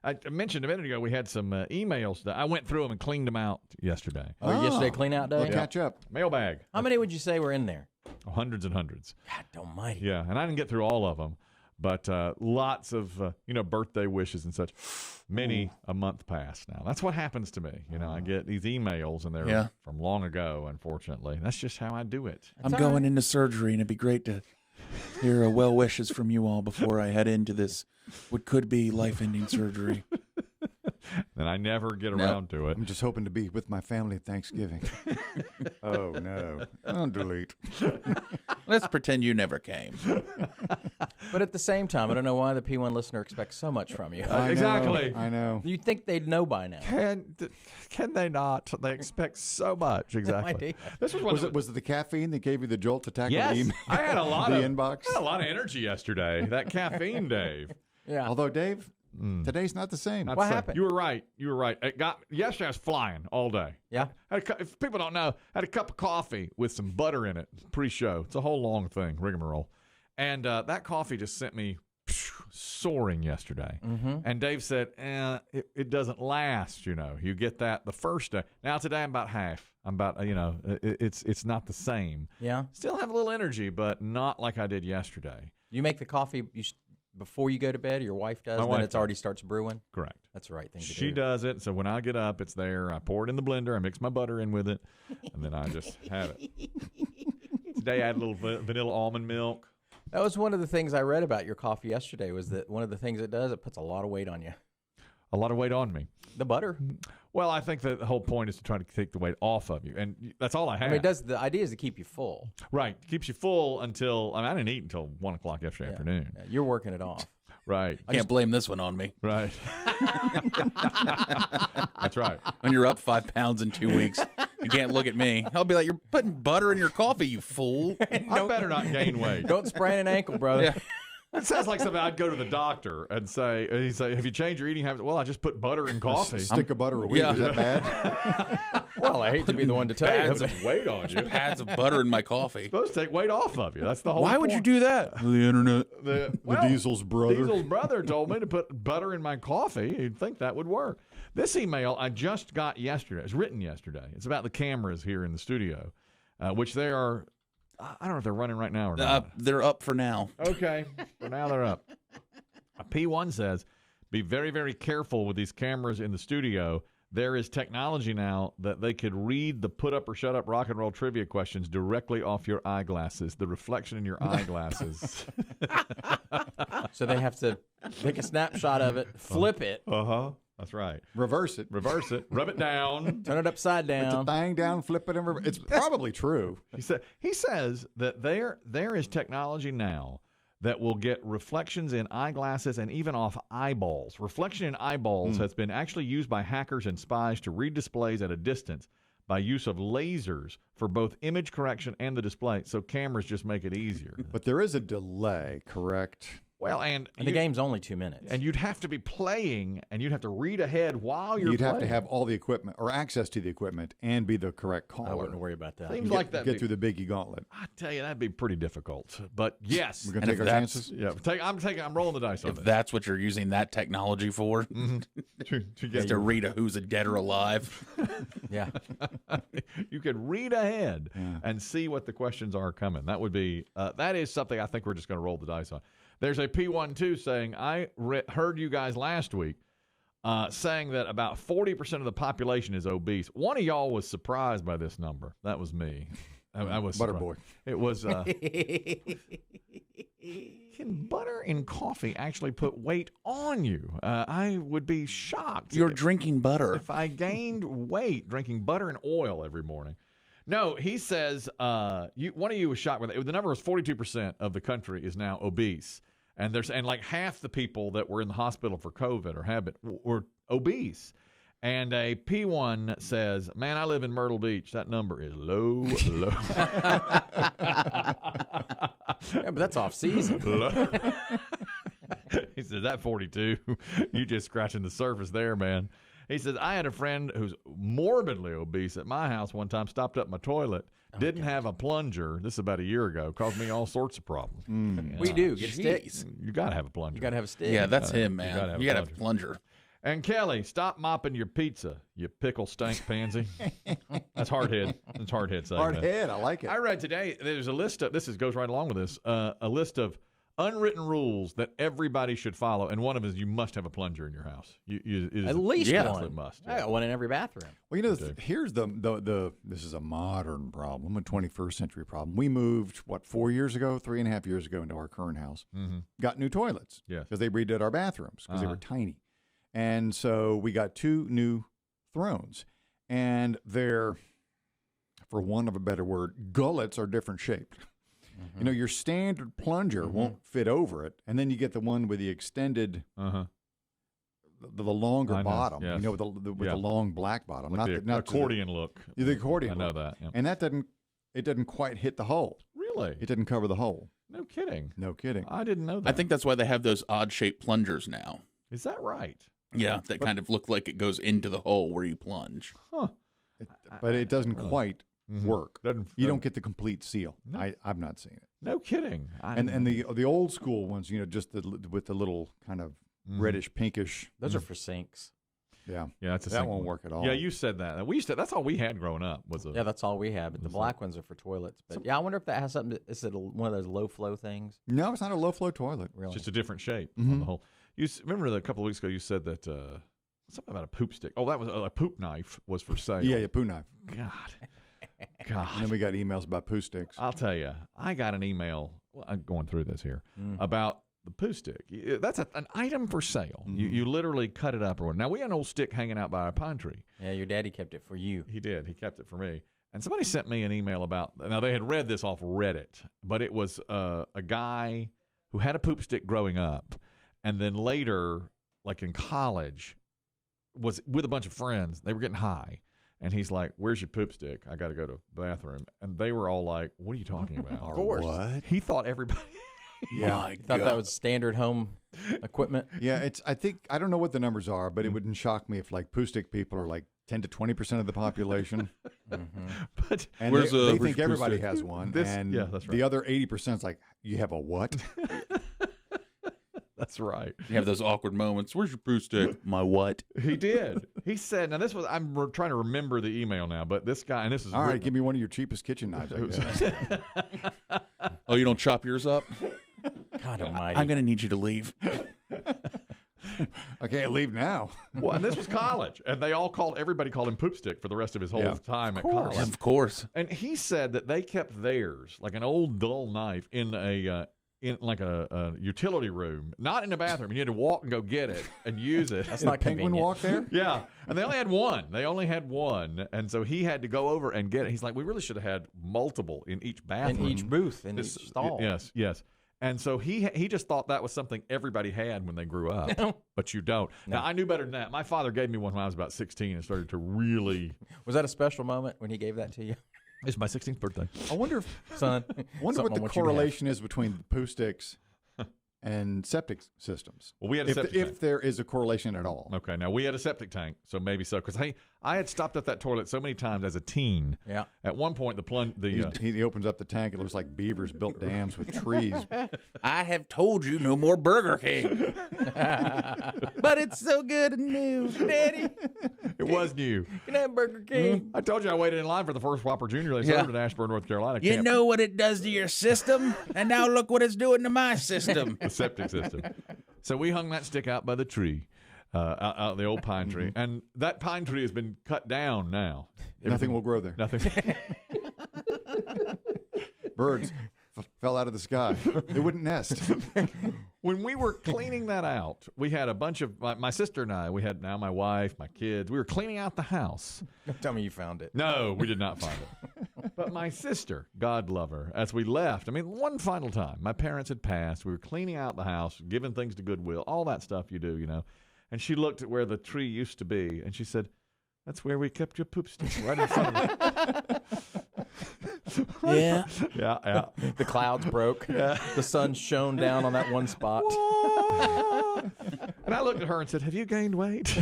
I mentioned a minute ago we had some emails that I went through them and cleaned them out yesterday. Oh, yesterday Cleanout Day? We'll catch up. Mailbag. How many would you say were in there? Hundreds and hundreds. God almighty. Yeah, and I didn't get through all of them, but lots of, birthday wishes and such. Many a month past now. That's what happens to me. I get these emails, and they're from long ago, unfortunately. That's just how I do it. I'm going into surgery, and it'd be great to hear well wishes from you all before I head into this, what could be life-ending surgery. And I never get around to it. I'm just hoping to be with my family at Thanksgiving. Oh, no. Don't delete. Let's pretend you never came. But at the same time, I don't know why the P1 listener expects so much from you. Exactly. I know. You'd think they'd know by now. Can they not? They expect so much. Exactly. This was Was it the caffeine that gave you the jolt to tackle yes, the email? I had a lot the of inbox. I had a lot of energy yesterday. That caffeine, Dave. Yeah. Although, Dave, today's not the same. Not What so- happened? You were right. Yesterday I was flying all day. Yeah. If people don't know, I had a cup of coffee with some butter in it pre-show. It's a whole long thing, rigmarole. And that coffee just sent me soaring yesterday. Mm-hmm. And Dave said, it doesn't last, You get that the first day. Now today I'm about half. I'm about, it's not the same. Yeah. Still have a little energy, but not like I did yesterday. You make the coffee before you go to bed, or your wife does, My then wife it already starts brewing? Correct. That's the right thing to do. She does it, so when I get up, it's there. I pour it in the blender. I mix my butter in with it, and then I just have it. Today I had a little vanilla almond milk. That was one of the things I read about your coffee yesterday, was that one of the things it does, it puts a lot of weight on you. A lot of weight on me. The butter. Well, I think that the whole point is to try to take the weight off of you, and that's all I have. I mean, the idea is to keep you full. Right. Keeps you full until, I didn't eat until 1 o'clock yesterday afternoon. Yeah, you're working it off. Right. I can't blame this one on me. Right. That's right. When you're up 5 pounds in 2 weeks, you can't look at me. I'll be like, you're putting butter in your coffee, you fool. I better not gain weight. Don't sprain an ankle, brother. Yeah. It sounds like something I'd go to the doctor and he'd say, have you changed your eating habits? Well, I just put butter in coffee. Stick of butter a week. Yeah. Is that bad? Well, I hate to be the one to tell you. Pads of weight on you. Pads of butter in my coffee. Supposed to take weight off of you. That's the whole Why would you do that? The internet. The Diesel's brother. Diesel's brother told me to put butter in my coffee. You'd think that would work. This email I just got yesterday. It's written yesterday. It's about the cameras here in the studio, which they are, I don't know if they're running right now or not. They're up for now. Okay. For now they're up. A P1 says, be very, very careful with these cameras in the studio. There is technology now that they could read the put up or shut up rock and roll trivia questions directly off your eyeglasses, the reflection in your eyeglasses. So they have to take a snapshot of it, flip it, Uh-huh. That's right. Reverse it. Reverse it. Rub it down. turn it upside Put down. the thing down, flip it, and reverse. It's probably true. He says that there is technology now that will get reflections in eyeglasses and even off eyeballs. Reflection in eyeballs has been actually used by hackers and spies to read displays at a distance by use of lasers for both image correction and the display. So cameras just make it easier. But there is a delay, correct? Well, and the game's only 2 minutes. And you'd have to be playing, and you'd have to read ahead while you're You'd playing. have to have all the equipment or access to the equipment and be the correct caller. I wouldn't worry about that. Seems like that. Get through the biggie gauntlet. I tell you, that'd be pretty difficult. But yes, We're going to take our chances. yeah. I'm rolling the dice on If it. that's what you're using that technology for, To is get to read a who's a dead or alive. Yeah. you could read ahead and see what the questions are coming. That would be that is something I think we're just going to roll the dice on. There's a P12 saying, I heard you guys last week saying that about 40% of the population is obese. One of y'all was surprised by this number. That was me. I was Butter surprised. boy. It was. Can butter in coffee actually put weight on you? I would be shocked. You're drinking butter. If I gained weight drinking butter and oil every morning. No, he says one of you was shocked with it. The number was 42% of the country is now obese. And like half the people that were in the hospital for COVID or were obese. And a P1 says, man, I live in Myrtle Beach. That number is low, low. Yeah, but that's off season. He says, that 42, you just scratching the surface there, man. He says, I had a friend who's morbidly obese at my house one time, stopped up my toilet, didn't have a plunger. This is about a year ago. Caused me all sorts of problems. We do. Get sticks. You got to have a plunger. You got to have a stick. Yeah, that's him, man. gotta have You got to a have a plunger. And Kelly, stop mopping your pizza, you pickle stank pansy. That's hardhead. That's hardhead saying Hard that. head. I like it. I read today there's a list of goes right along with this a list of unwritten rules that everybody should follow, and one of them is you must have a plunger in your house. It is At least an one. absolute must. I got one in every bathroom. Well, you know, here's the this is a modern problem, a 21st century problem. We moved, 4 years ago, 3.5 years ago into our current house. Mm-hmm. Got new toilets. Yes. Because they redid our bathrooms because they were tiny. And so we got 2 new thrones. And they're, for want of a better word, gullets are different shaped. Mm-hmm. You know, your standard plunger won't fit over it. And then you get the one with the extended, the longer bottom, yes. you know, with the long black bottom. Like the accordion look. The accordion I know look. that. Yeah. And it doesn't quite hit the hole. Really? It didn't cover the hole. No kidding. No kidding. I didn't know that. I think that's why they have those odd-shaped plungers now. Is that right? Yeah, that kind of look like it goes into the hole where you plunge. Huh. But it doesn't quite work. You don't get the complete seal. No. I've not seen it. No kidding. And the old school ones, you know, just with the little kind of reddish pinkish. Those are for sinks. Yeah. Yeah, that's a that sink won't one. work at all. Yeah, you said that. That's all we had growing up was a. Yeah, that's all we have. But the black ones are for toilets. But yeah, I wonder if that has something. Is it one of those low flow things? No, it's not a low flow toilet. Really? It's just a different shape on the whole. Remember a couple of weeks ago you said that something about a poop stick. Oh, that was a poop knife was for sale. Yeah, poo knife. God. And then we got emails about poo sticks. I'll tell you, I got an email. Well, I'm going through this here about the poo stick. That's an item for sale. You literally cut it up or whatever. Now we had an old stick hanging out by our pine tree. Yeah, your daddy kept it for you. He did. He kept it for me. And somebody sent me an email about. Now they had read this off Reddit, but it was a guy who had a poop stick growing up, and then later, like in college, was with a bunch of friends. They were getting high. And he's like, "Where's your poop stick? I got to go to the bathroom." And they were all like, "What are you talking about?" Of course. What? He thought everybody. Yeah. I thought that was standard home equipment. Yeah, I don't know what the numbers are, but it wouldn't shock me if like poo stick people are like 10 to 20% of the population. But and they think everybody has one. And yeah, that's right. the other 80% is like, you have a what? That's right. You have those awkward moments. Where's your poo stick? My what? He did. He said, now this was, trying to remember the email now, but this guy, and this is all right, give me one of your cheapest kitchen knives. I guess. Oh, you don't chop yours up? God almighty. I'm going to need you to leave. I can't leave now. Well, and this was college, and everybody called him poop stick for the rest of his whole time at college. Of course. And he said that they kept theirs, like an old dull knife, in a utility room, not in the bathroom. You had to walk and go get it and use it. That's not penguin convenient. walk there? Yeah, and they only had one, and so he had to go over and get it. He's like, we really should have had multiple in each bathroom, In each booth, in each stall. Yes. And so he just thought that was something everybody had when they grew up, but you don't. No. Now I knew better than that. My father gave me one when I was about 16 and started to really. Was that a special moment when he gave that to you? It's my 16th birthday. I wonder if Son, what something the on what you have. correlation is between poo sticks and septic systems. Well, we had a septic tank. If there is a correlation at all. Okay, now we had a septic tank, so maybe so. Because I had stopped at that toilet so many times as a teen. Yeah. At one point, He opens up the tank. It looks like beavers built dams with trees. I have told you no more Burger King. But it's so good and new, Daddy. it was new. Can I have Burger King? I told you I waited in line for the first Whopper Junior they served in Ashburn, North Carolina. You Camp- know what it does to your system, and now look what it's doing to my system. the septic system. So we hung that stick out by the tree, out the old pine tree, and that pine tree has been cut down now. Nothing will grow there. Nothing. Birds fell out of the sky. They wouldn't nest. When we were cleaning that out, we had a bunch of my sister and I. We had now my wife, my kids. We were cleaning out the house. Don't tell me you found it. No, we did not find it. But my sister, God love her, as we left, I mean, one final time, my parents had passed. We were cleaning out the house, giving things to Goodwill, all that stuff you do, you know. And she looked at where the tree used to be, and she said, "That's where we kept your poop stick, right in front of you." Yeah. Yeah. The clouds broke. The sun shone down on that one spot. And I looked at her and said, "Have you gained weight?"